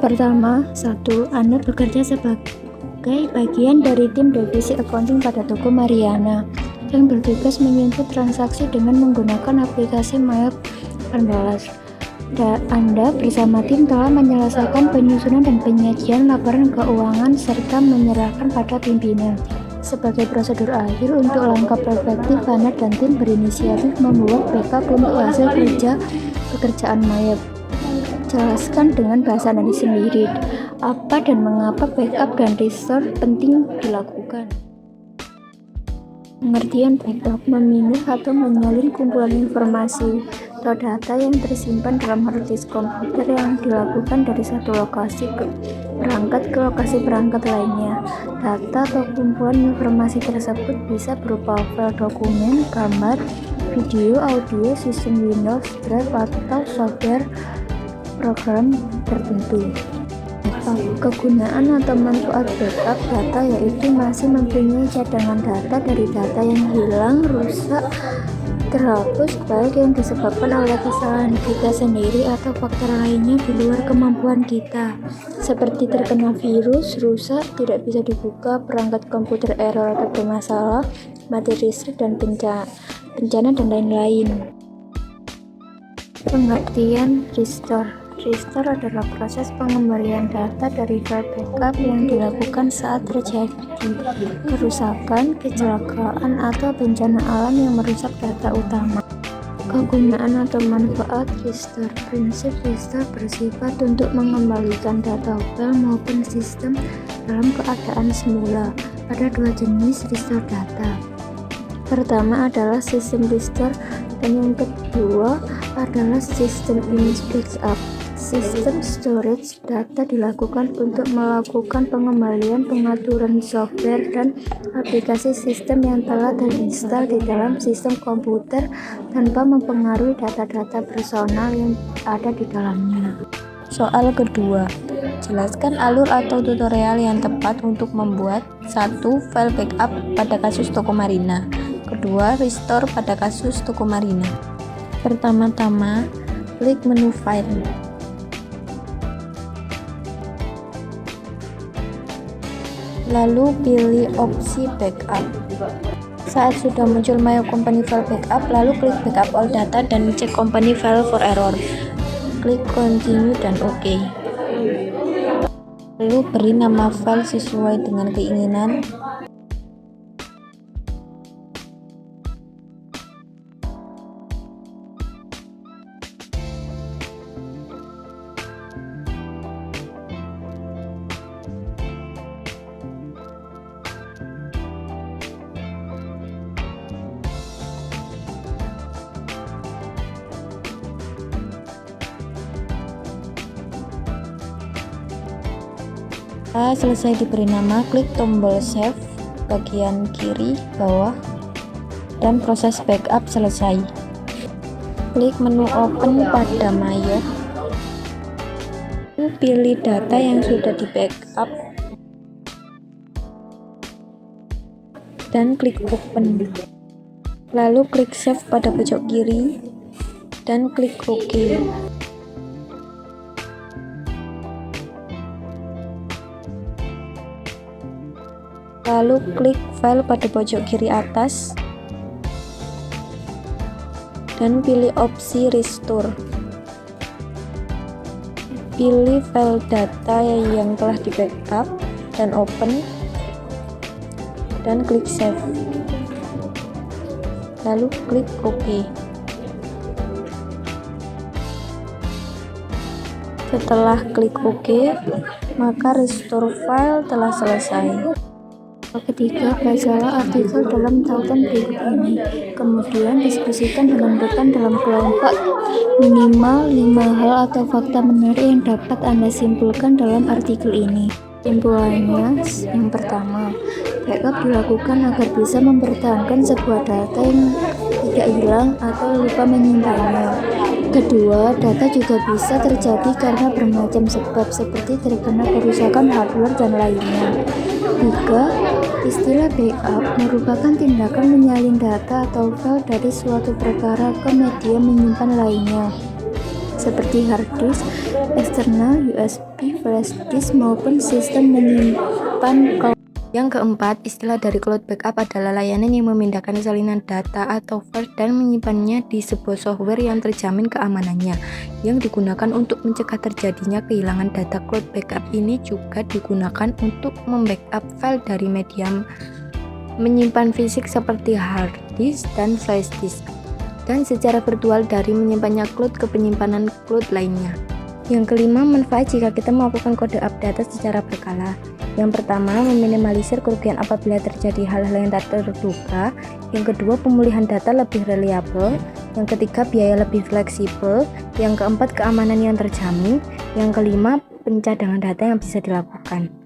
Pertama, 1. Anda bekerja sebagai bagian dari tim divisi accounting pada toko Mariana yang bertugas menginput transaksi dengan menggunakan aplikasi Mayap 18. Anda bersama tim telah menyelesaikan penyusunan dan penyajian laporan keuangan serta menyerahkan pada pimpinan. Sebagai prosedur akhir untuk langkah prospektif, Anda dan tim berinisiatif membuat backup untuk hasil pekerjaan Mayap. Jelaskan dengan bahasa Anda sendiri apa dan mengapa backup dan restore penting dilakukan. Pengertian backup: memindah atau menyalin kumpulan informasi atau data yang tersimpan dalam hard disk komputer yang dilakukan dari satu lokasi berangkat ke lokasi perangkat lainnya. Data atau kumpulan informasi tersebut bisa berupa file dokumen, gambar, video, audio, sistem Windows, drive, atau software program tertentu. Kegunaan atau manfaat backup data yaitu masih mempunyai cadangan data dari data yang hilang, rusak, terhapus, baik yang disebabkan oleh kesalahan kita sendiri atau faktor lainnya di luar kemampuan kita, seperti terkena virus, rusak, tidak bisa dibuka, perangkat komputer error atau bermasalah, mati listrik dan bencana dan lain-lain. Pengertian restore: restore adalah proses pengembalian data dari file backup yang dilakukan saat terjadi kerusakan, kecelakaan, atau bencana alam yang merusak data utama. Kegunaan atau manfaat restore: prinsip restore bersifat untuk mengembalikan data file maupun sistem dalam keadaan semula. Ada dua jenis restore data. Pertama adalah sistem restore dan yang kedua adalah sistem image backup. Sistem storage data dilakukan untuk melakukan pengembalian pengaturan software dan aplikasi sistem yang telah terinstall di dalam sistem komputer tanpa mempengaruhi data-data personal yang ada di dalamnya. Soal kedua, jelaskan alur atau tutorial yang tepat untuk membuat 1. File backup pada kasus toko Marina. Kedua, restore pada kasus toko Marina. Pertama-tama, klik menu file. Lalu pilih opsi backup. Saat sudah muncul My Company File Backup, lalu klik Backup All Data dan cek Company File for Error. Klik Continue dan OK. Lalu beri nama file sesuai dengan keinginan. Setelah selesai diberi nama, klik tombol save bagian kiri bawah dan proses backup selesai. Klik menu open pada Mayap. Pilih data yang sudah di backup dan klik open. Lalu klik save pada pojok kiri dan klik OK. Lalu klik file pada pojok kiri atas dan pilih opsi restore. Pilih file data yang telah di backup dan open dan klik save. Lalu klik OK. Setelah klik OK, maka restore file telah selesai. Ketiga, bacalah artikel dalam tautan berikut ini, kemudian diskusikan dengan rekan dalam kelompok minimal 5 hal atau fakta menarik yang dapat Anda simpulkan dalam artikel ini. Simpulannya, yang pertama, backup dilakukan agar bisa mempertahankan sebuah data yang tidak hilang atau lupa menyimpannya. Kedua, data juga bisa terjadi karena bermacam sebab seperti terkena kerusakan hardware dan lainnya. Tiga, istilah backup merupakan tindakan menyalin data atau file dari suatu perkara ke media menyimpan lainnya, seperti hard disk eksternal, USB, flash disk, maupun sistem menyimpan cloud. Yang keempat, istilah dari cloud backup adalah layanan yang memindahkan salinan data atau file dan menyimpannya di sebuah software yang terjamin keamanannya, yang digunakan untuk mencegah terjadinya kehilangan data. Cloud backup ini juga digunakan untuk membackup file dari media menyimpan fisik seperti hard disk dan flash disk, dan secara virtual dari menyimpannya cloud ke penyimpanan cloud lainnya. Yang kelima, manfaat jika kita melakukan kode up data secara berkala. Yang pertama, meminimalisir kerugian apabila terjadi hal-hal yang tak terduga. Yang kedua, pemulihan data lebih reliable. Yang ketiga, biaya lebih fleksibel. Yang keempat, keamanan yang terjamin. Yang kelima, pencadangan data yang bisa dilakukan.